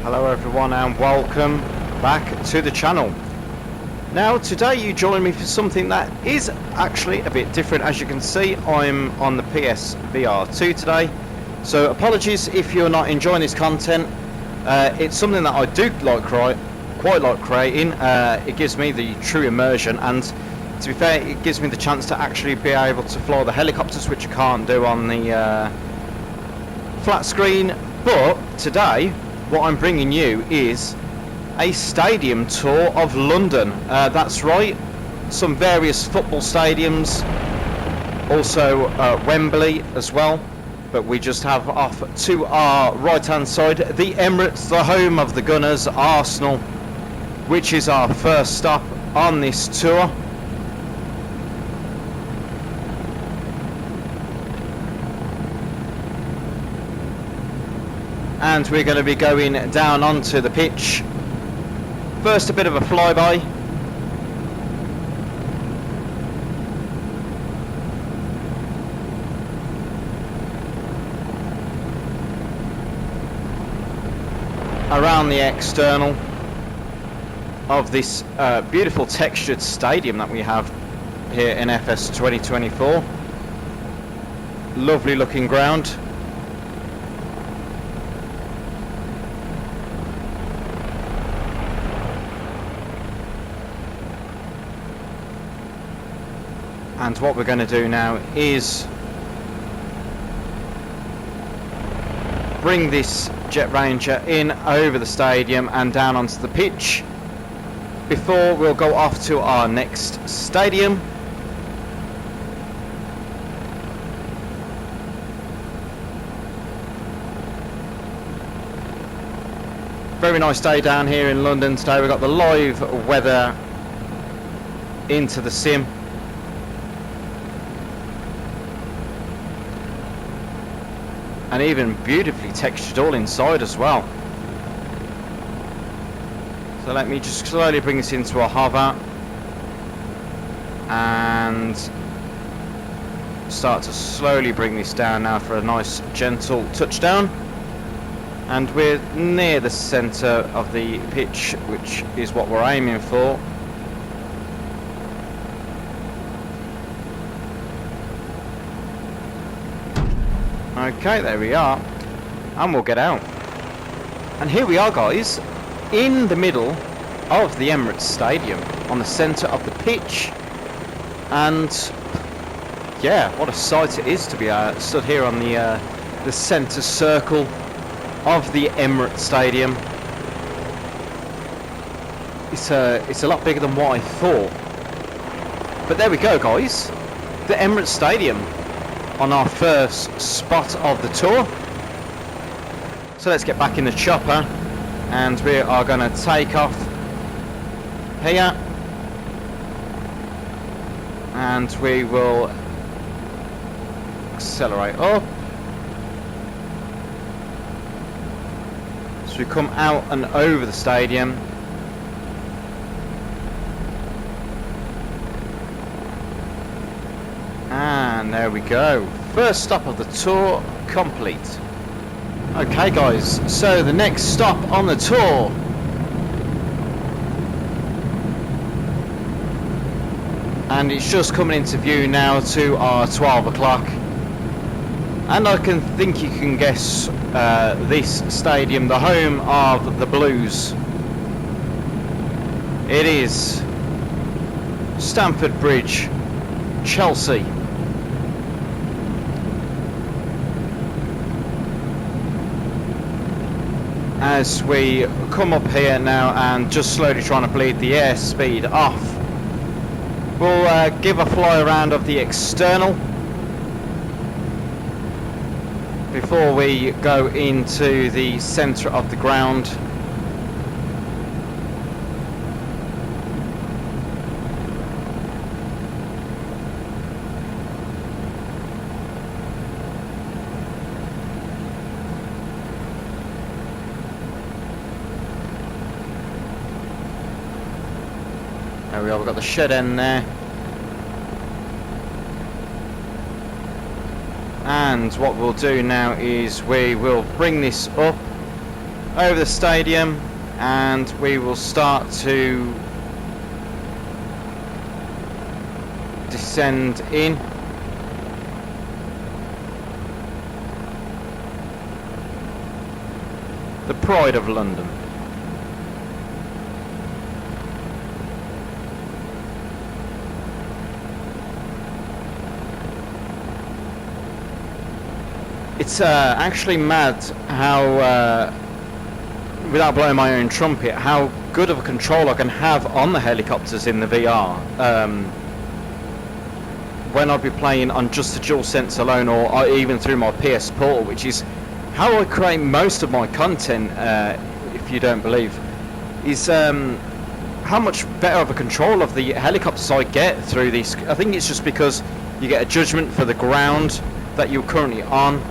Hello everyone and welcome back to the channel. Now today you join me for something that is actually a bit different. As you can see, I'm on the PSVR2 today, so apologies if you're not enjoying this content. It's something that I do quite like creating. It gives me the true immersion, and to be fair, it gives me the chance to actually be able to fly the helicopters, which I can't do on the flat screen. But today what I'm bringing you is a stadium tour of London. That's right, some various football stadiums, also Wembley as well, but we just have off to our right hand side the Emirates, the home of the Gunners, Arsenal, which is our first stop on this tour. And we're going to be going down onto the pitch. First, a bit of a flyby. Around the external of this beautiful textured stadium that we have here in FS2024. Lovely looking ground. And what we're going to do now is bring this JetRanger in over the stadium and down onto the pitch before we'll go off to our next stadium. Very nice day down here in London today. We've got the live weather into the sim. And even beautifully textured all inside as well. So let me just slowly bring this into a hover and start to slowly bring this down now for a nice gentle touchdown. And we're near the centre of the pitch, which is what we're aiming for. Okay, there we are, and we'll get out. And here we are, guys, in the middle of the Emirates Stadium, on the centre of the pitch. And yeah, what a sight it is to be stood here on the centre circle of the Emirates Stadium. It's a lot bigger than what I thought. But there we go, guys, the Emirates Stadium on our first spot of the tour. So let's get back in the chopper and we are going to take off here, and we will accelerate up. So we come out and over the stadium. And there we go. First stop of the tour complete. Okay guys, so the next stop on the tour and it's just coming into view now to our 12 o'clock, and I think you can guess this stadium, the home of the Blues. It is Stamford Bridge, Chelsea. As we come up here now and just slowly trying to bleed the airspeed off, we'll give a fly around of the external before we go into the centre of the ground. There we are, we've got the shed end there. And what we'll do now is we will bring this up over the stadium, and we will start to descend in. The pride of London. It's actually mad how, without blowing my own trumpet, how good of a control I can have on the helicopters in the VR. When I'd be playing on just the DualSense alone, or even through my PS Portal, which is how I create most of my content, if you don't believe, is how much better of a control of the helicopters I get through these. I think it's just because you get a judgment for the ground that you're currently on.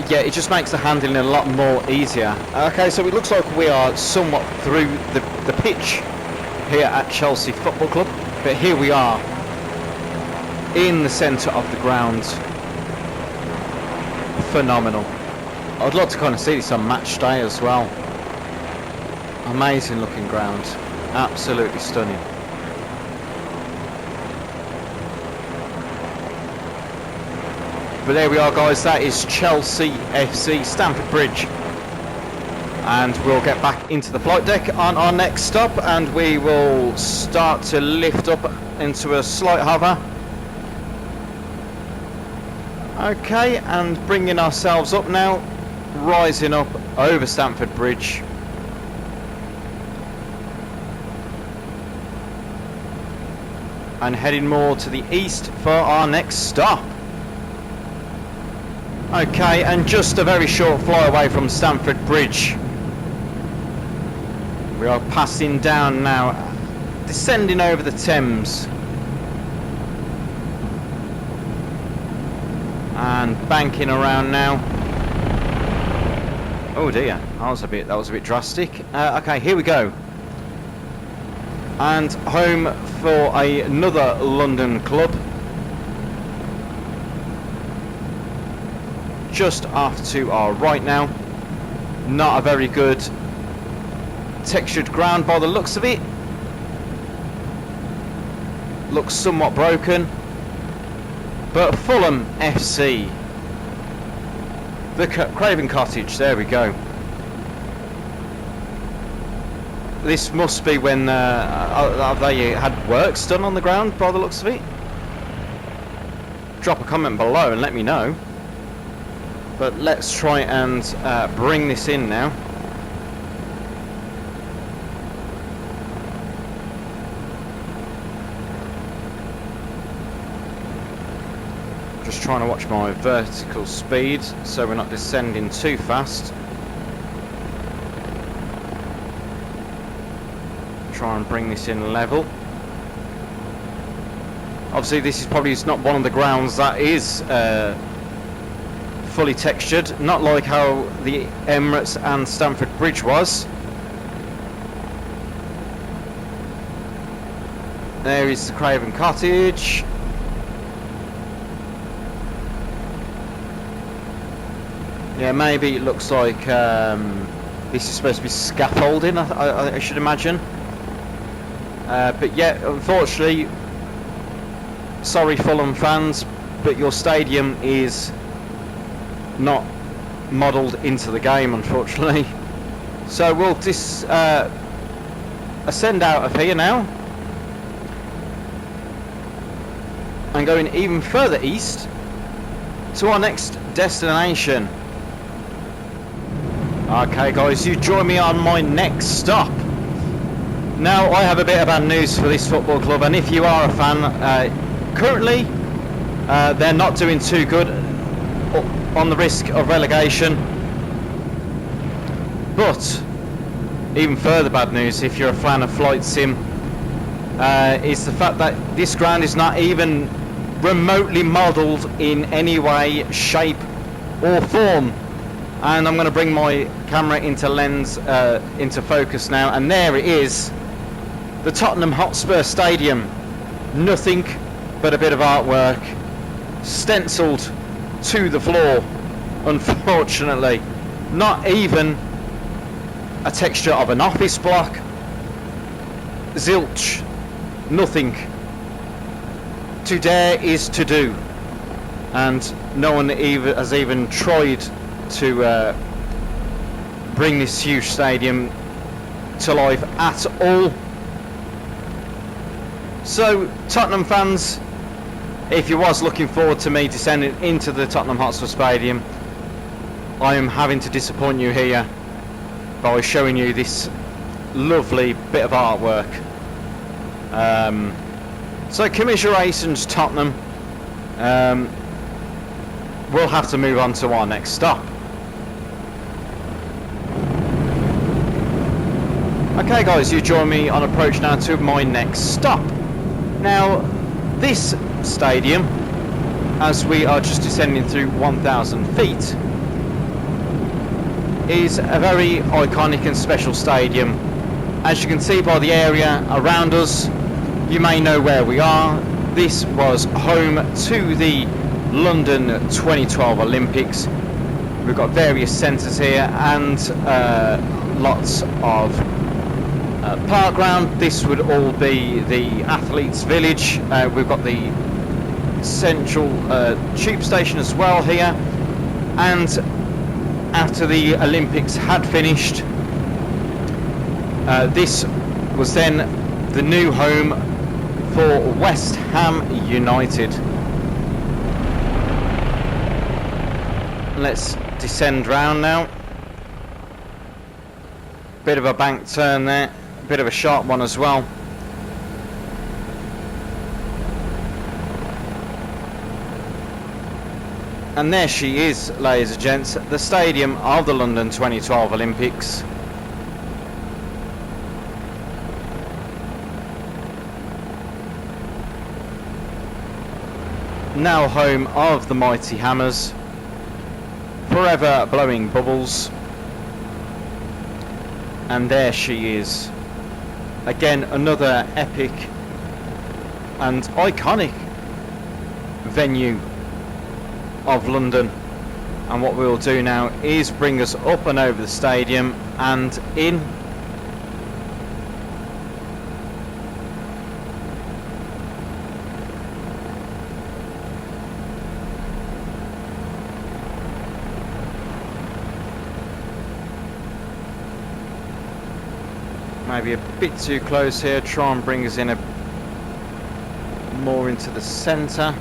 Yeah, it just makes the handling a lot more easier. Okay, so it looks like we are somewhat through the pitch here at Chelsea Football Club, but here we are in the centre of the ground. Phenomenal. I'd love to kind of see this on match day as well. Amazing looking ground, absolutely stunning. But there we are, guys, that is Chelsea FC, Stamford Bridge. And we'll get back into the flight deck on our next stop, and we will start to lift up into a slight hover. Okay, and bringing ourselves up now, rising up over Stamford Bridge. And heading more to the east for our next stop. Okay, and just a very short fly away from Stamford Bridge. We are passing down now, descending over the Thames. And banking around now. Oh dear, that was a bit drastic. Okay, here we go. And home for another London club. Just off to our right now. Not a very good textured ground by the looks of it. Looks somewhat broken. But Fulham FC. The Craven Cottage, there we go. This must be when have they had works done on the ground by the looks of it. Drop a comment below and let me know. But let's try and bring this in now. Just trying to watch my vertical speed so we're not descending too fast. Try and bring this in level. Obviously this is probably not one of the grounds that is fully textured, not like how the Emirates and Stamford Bridge was. There is the Craven Cottage. Yeah, maybe it looks like this is supposed to be scaffolding, I should imagine. But yeah, unfortunately, sorry Fulham fans, but your stadium is not modelled into the game, unfortunately. So we'll ascend out of here now and going even further east to our next destination. Okay guys, you join me on my next stop. Now I have a bit of bad news for this football club, and if you are a fan, currently they're not doing too good on the risk of relegation. But even further bad news, if you're a fan of flight sim, is the fact that this ground is not even remotely modelled in any way, shape or form. And I'm going to bring my camera into lens, into focus now, and there it is, the Tottenham Hotspur Stadium. Nothing but a bit of artwork stenciled to the floor. unfortunately. Not even a texture of an office block. Zilch. Nothing. To dare is to do. And no one has even tried to bring this huge stadium to life at all. So, Tottenham fans, if you was looking forward to me descending into the Tottenham Hotspur Stadium, I am having to disappoint you here by showing you this lovely bit of artwork. So commiserations, Tottenham. We'll have to move on to our next stop. Okay guys, you join me on approach now to my next stop. Now, this stadium, as we are just descending through 1,000 feet, is a very iconic and special stadium. As you can see by the area around us, you may know where we are. This was home to the London 2012 Olympics. We've got various centres here and lots of park ground. This would all be the athletes village. We've got the central tube station as well here, and after the Olympics had finished, this was then the new home for West Ham United. Let's descend round now. Bit of a bank turn there, bit of a sharp one as well. And there she is, ladies and gents, the stadium of the London 2012 Olympics. Now home of the mighty Hammers, forever blowing bubbles. And there she is. Again, another epic and iconic venue of London. And what we'll do now is bring us up and over the stadium and in. Maybe a bit too close here, try and bring us in a more into the centre.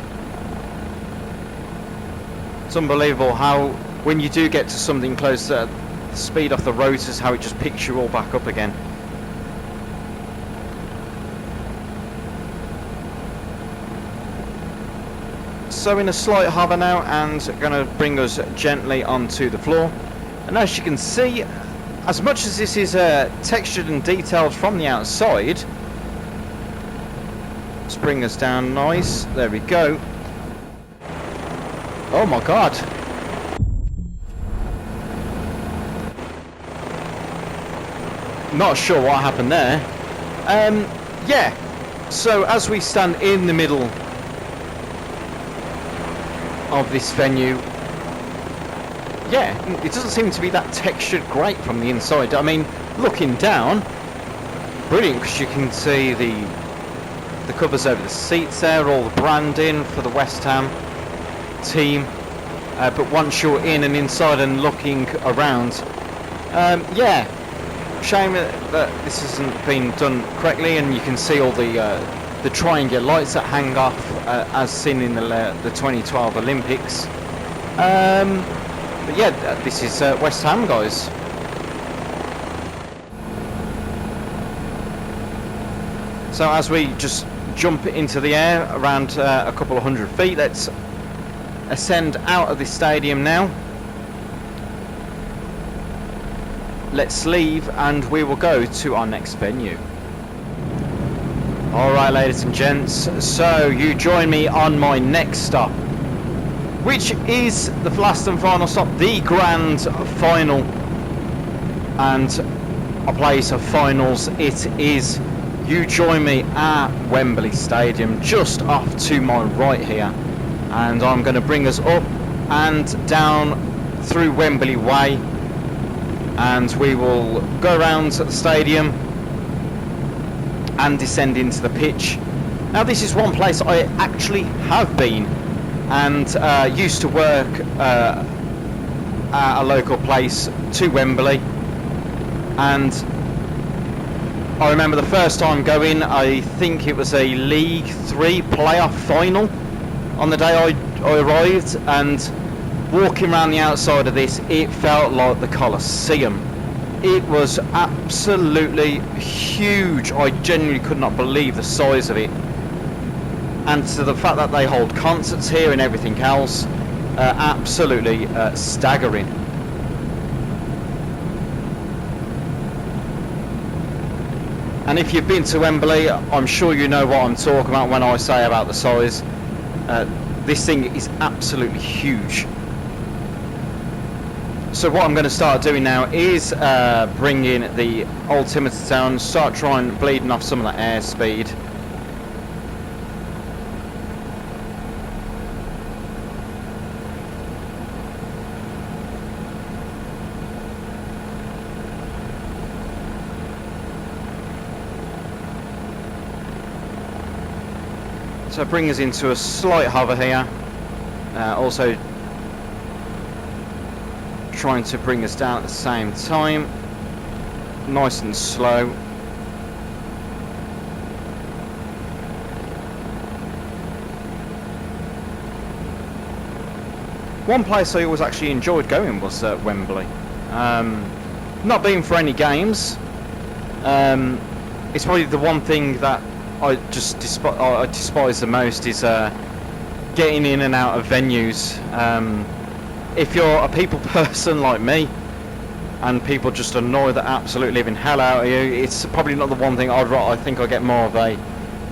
It's unbelievable how when you do get to something closer, the speed off the rotors, how it just picks you all back up again. So in a slight hover now, and going to bring us gently onto the floor. And as you can see, as much as this is textured and detailed from the outside, let's bring us down nice. There we go. Oh my god. Not sure what happened there. Yeah. So as we stand in the middle of this venue, yeah, it doesn't seem to be that textured great from the inside. I mean, looking down, brilliant, because you can see the covers over the seats there, all the branding for the West Ham team. But once you're in and inside and looking around, yeah, shame that this hasn't been done correctly, and you can see all the triangular lights that hang off as seen in the 2012 Olympics. But yeah, this is West Ham, guys. So as we just jump into the air around a couple of 100 feet, let's ascend out of this stadium now. Let's leave and we will go to our next venue. Alright, ladies and gents, so you join me on my next stop, which is the last and final stop, the grand final, and a place of finals it is. You join me at Wembley Stadium, just off to my right here, and I'm going to bring us up and down through Wembley Way, and we will go around the stadium and descend into the pitch. Now this is one place I actually have been, and used to work at a local place to Wembley, and I remember the first time going, I think it was a League 3 playoff final on the day I arrived, and walking around the outside of this, it felt like the Colosseum. It was absolutely huge. I genuinely could not believe the size of it. And to the fact that they hold concerts here and everything else, absolutely staggering. And if you've been to Wembley, I'm sure you know what I'm talking about when I say about the size. This thing is absolutely huge. So what I'm going to start doing now is bringing the altimeter down, start trying bleeding off some of that airspeed. So bring us into a slight hover here, also trying to bring us down at the same time, nice and slow. One place I always actually enjoyed going was Wembley. Not being for any games, it's probably the one thing that I just despise the most is getting in and out of venues. If you're a people person like me, and people just annoy the absolute living hell out of you, it's probably not the one thing I think I get more of a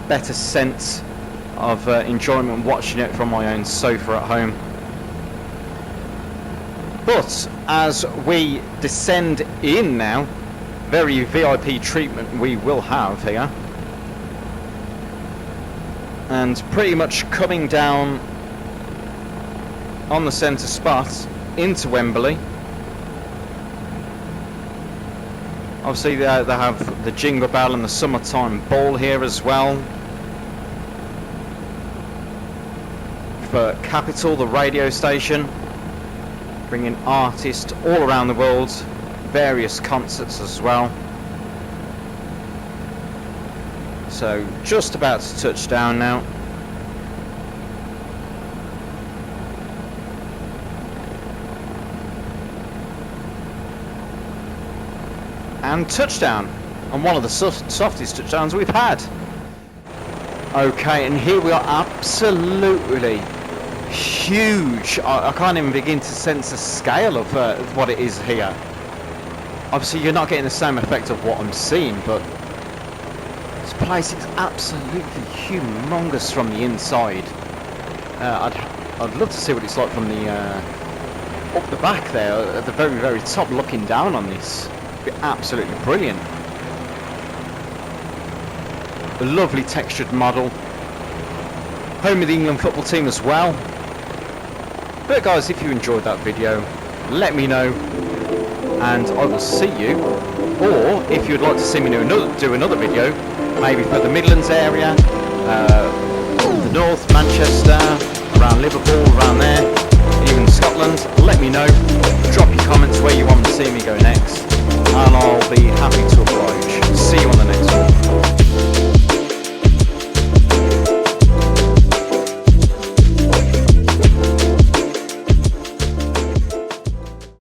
better sense of enjoyment watching it from my own sofa at home. But as we descend in now, very VIP treatment we will have here. And pretty much coming down on the centre spot into Wembley. Obviously they have the Jingle Bell and the Summertime Ball here as well. For Capital, the radio station, bringing artists all around the world, various concerts as well. So just about to touch down now. And touchdown, and one of the softest touchdowns we've had. Okay, and here we are, absolutely huge. I can't even begin to sense the scale of what it is here. Obviously you're not getting the same effect of what I'm seeing, but this place is absolutely humongous from the inside. I'd love to see what it's like from the up the back there, at the very, very top, looking down on this. It'd be absolutely brilliant. A lovely textured model. Home of the England football team as well. But guys, if you enjoyed that video, let me know, and I will see you. Or if you'd like to see me do another video, maybe for the Midlands area, the North, Manchester, around Liverpool, around there, even Scotland, let me know. Drop your comments where you want to see me go next, and I'll be happy to oblige. See you on the